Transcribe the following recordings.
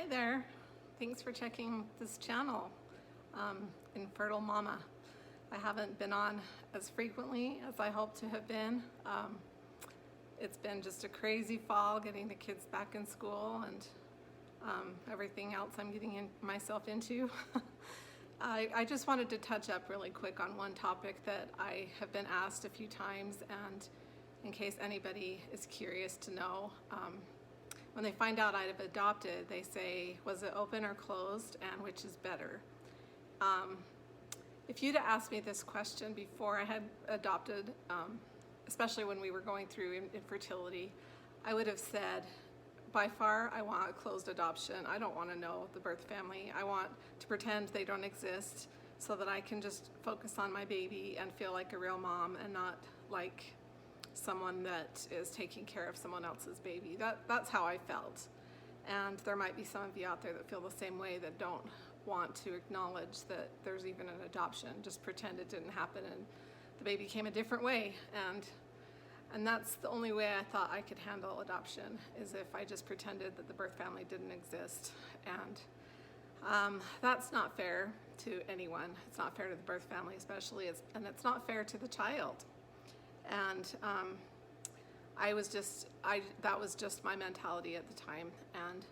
Hi there. Thanks for checking this channel, Infertile Mama. I haven't been on as frequently as I hope to have been. It's been just a crazy fall getting the kids back in school and everything else I'm getting myself into. I just wanted to touch up really quick on one topic that I have been asked a few times, and in case anybody is curious to know, when they find out I've adopted, they say, was it open or closed, and which is better? If you'd asked me this question before I had adopted, especially when we were going through infertility, I would have said, by far, I want a closed adoption. I don't want to know the birth family. I want to pretend they don't exist so that I can just focus on my baby and feel like a real mom and not like someone that is taking care of someone else's baby. That's how I felt. And there might be some of you out there that feel the same way, that don't want to acknowledge that there's even an adoption. Just pretend it didn't happen and the baby came a different way. And that's the only way I thought I could handle adoption, is if I just pretended that the birth family didn't exist. And that's not fair to anyone. It's not fair to the birth family especially, and it's not fair to the child. And that was just my mentality at the time. And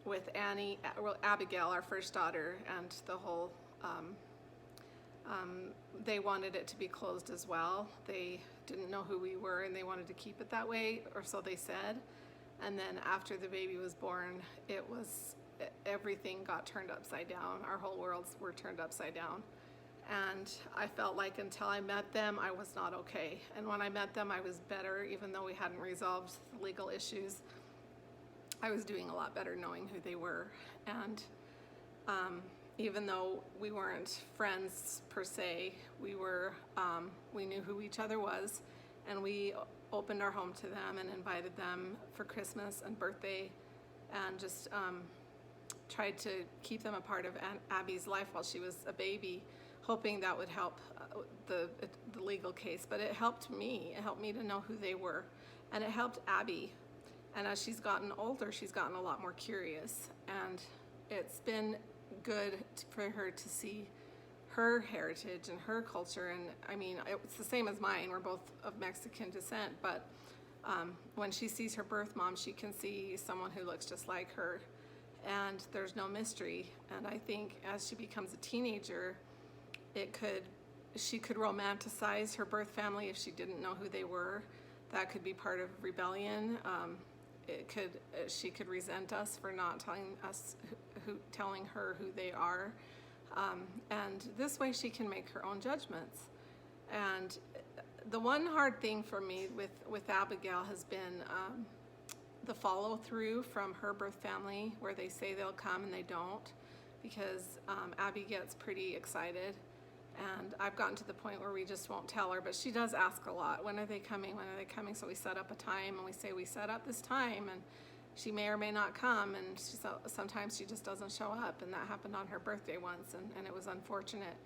with Abigail, our first daughter, and the whole, they wanted it to be closed as well. They didn't know who we were and they wanted to keep it that way, or so they said. And then after the baby was born, everything got turned upside down. Our whole worlds were turned upside down. And I felt like until I met them, I was not okay. And when I met them, I was better, even though we hadn't resolved the legal issues. I was doing a lot better knowing who they were. And even though we weren't friends per se, we knew who each other was, and we opened our home to them and invited them for Christmas and birthday, and just tried to keep them a part of Abby's life while she was a baby, hoping that would help the legal case. But it helped me. It helped me to know who they were, and it helped Abby. And as she's gotten older, she's gotten a lot more curious, and it's been good for her to see her heritage and her culture. And I mean, it's the same as mine. We're both of Mexican descent, but when she sees her birth mom, she can see someone who looks just like her, and there's no mystery. And I think as she becomes a teenager, she could romanticize her birth family if she didn't know who they were. That could be part of rebellion. She could resent us for not telling her who they are. And this way she can make her own judgments. And the one hard thing for me with Abigail has been the follow through from her birth family, where they say they'll come and they don't, because Abby gets pretty excited. And I've gotten to the point where we just won't tell her, but she does ask a lot, when are they coming, when are they coming? So we set up a time, and we say we set up this time, and she may or may not come, and sometimes she just doesn't show up. And that happened on her birthday once, and it was unfortunate.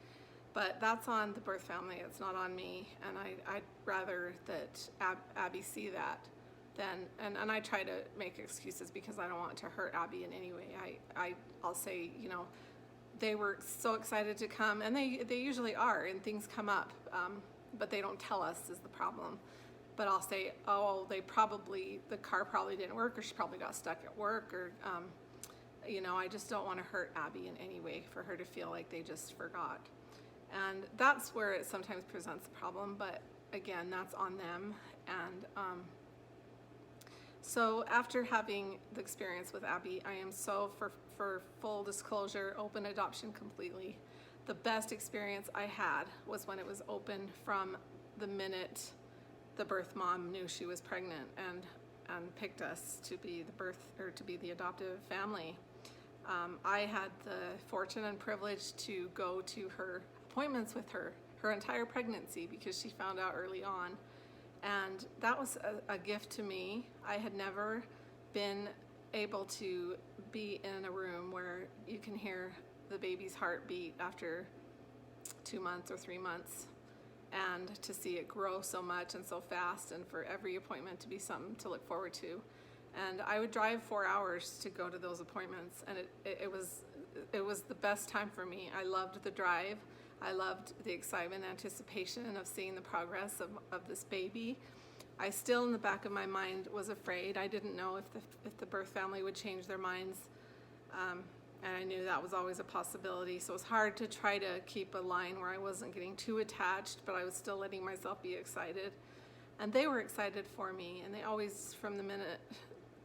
But that's on the birth family, it's not on me. And I'd rather that Abby see that than, and I try to make excuses because I don't want to hurt Abby in any way. I'll say, you know, they were so excited to come, and they usually are, and things come up, but they don't tell us is the problem. But I'll say, oh, the car probably didn't work, or she probably got stuck at work, or you know, I just don't want to hurt Abby in any way, for her to feel like they just forgot. And that's where it sometimes presents a problem, but again, that's on them. And so after having the experience with Abby, I am so, for full disclosure, open adoption completely. The best experience I had was when it was open from the minute the birth mom knew she was pregnant and picked us to be the adoptive family. I had the fortune and privilege to go to her appointments with her entire pregnancy, because she found out early on. And that was a gift to me. I had never been able to be in a room where you can hear the baby's heartbeat after 2 months or 3 months, and to see it grow so much and so fast, and for every appointment to be something to look forward to. And I would drive 4 hours to go to those appointments, and it was the best time for me. I loved the drive. I loved the excitement, anticipation of seeing the progress of this baby. I still, in the back of my mind, was afraid. I didn't know if the birth family would change their minds, and I knew that was always a possibility. So it was hard to try to keep a line where I wasn't getting too attached, but I was still letting myself be excited. And they were excited for me, and they always, from the minute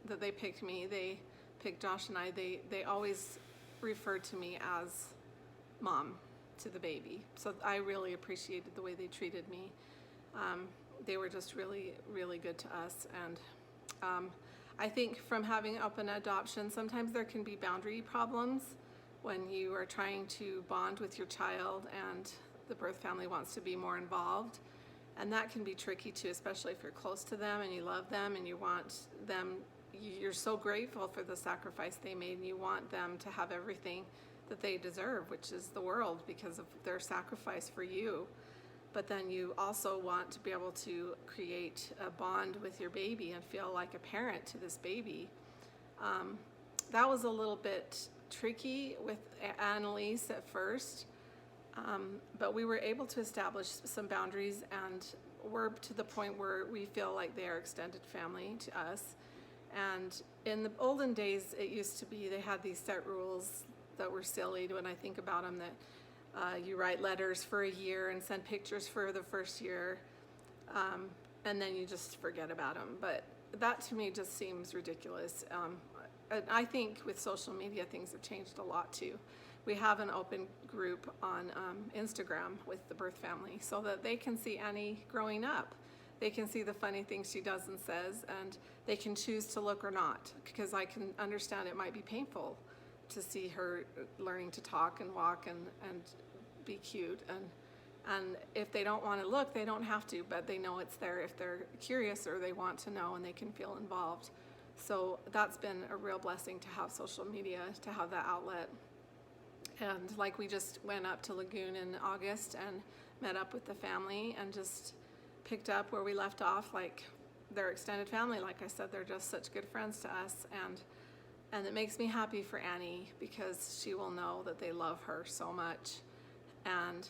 that they picked me, they picked Josh and I, they always referred to me as mom to the baby. So I really appreciated the way they treated me. They were just really, really good to us. And I think from having open adoption, sometimes there can be boundary problems when you are trying to bond with your child and the birth family wants to be more involved. And that can be tricky too, especially if you're close to them and you love them and you want them, you're so grateful for the sacrifice they made, and you want them to have everything that they deserve, which is the world, because of their sacrifice for you. But then you also want to be able to create a bond with your baby and feel like a parent to this baby. That was a little bit tricky with Annalise at first, but we were able to establish some boundaries, and we're to the point where we feel like they are extended family to us. And in the olden days, it used to be they had these set rules that were silly when I think about them, that you write letters for a year and send pictures for the first year, and then you just forget about them. But that to me just seems ridiculous. I think with social media, things have changed a lot too. We have an open group on Instagram with the birth family so that they can see Annie growing up. They can see the funny things she does and says, and they can choose to look or not, because I can understand it might be painful to see her learning to talk and walk and be cute. And if they don't want to look, they don't have to, but they know it's there if they're curious or they want to know, and they can feel involved. So that's been a real blessing to have social media, to have that outlet. And like, we just went up to Lagoon in August and met up with the family and just picked up where we left off. Like, their extended family, like I said, they're just such good friends to us, and it makes me happy for Annie, because she will know that they love her so much. And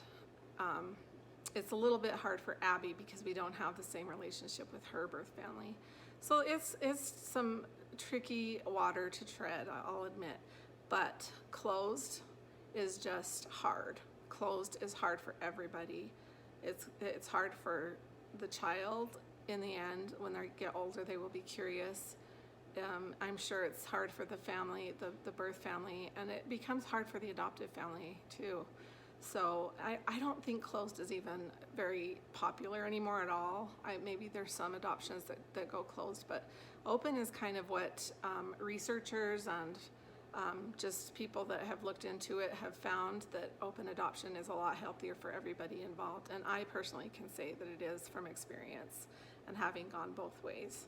it's a little bit hard for Abby because we don't have the same relationship with her birth family. So it's some tricky water to tread, I'll admit, but closed is just hard. Closed is hard for everybody. It's hard for the child. In the end, when they get older, they will be curious. I'm sure it's hard for the family, the birth family, and it becomes hard for the adoptive family too. So I don't think closed is even very popular anymore at all. Maybe there's some adoptions that go closed, but open is kind of what researchers and just people that have looked into it have found, that open adoption is a lot healthier for everybody involved. And I personally can say that it is from experience and having gone both ways.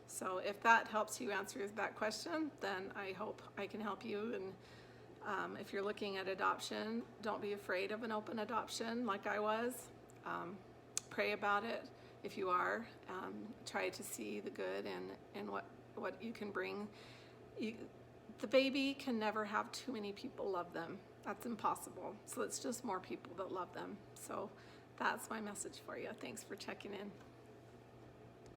So if that helps you answer that question, then I hope I can help you. And if you're looking at adoption, don't be afraid of an open adoption like I was. Pray about it if you are. Try to see the good and what you can bring. The baby can never have too many people love them. That's impossible. So it's just more people that love them. So that's my message for you. Thanks for checking in.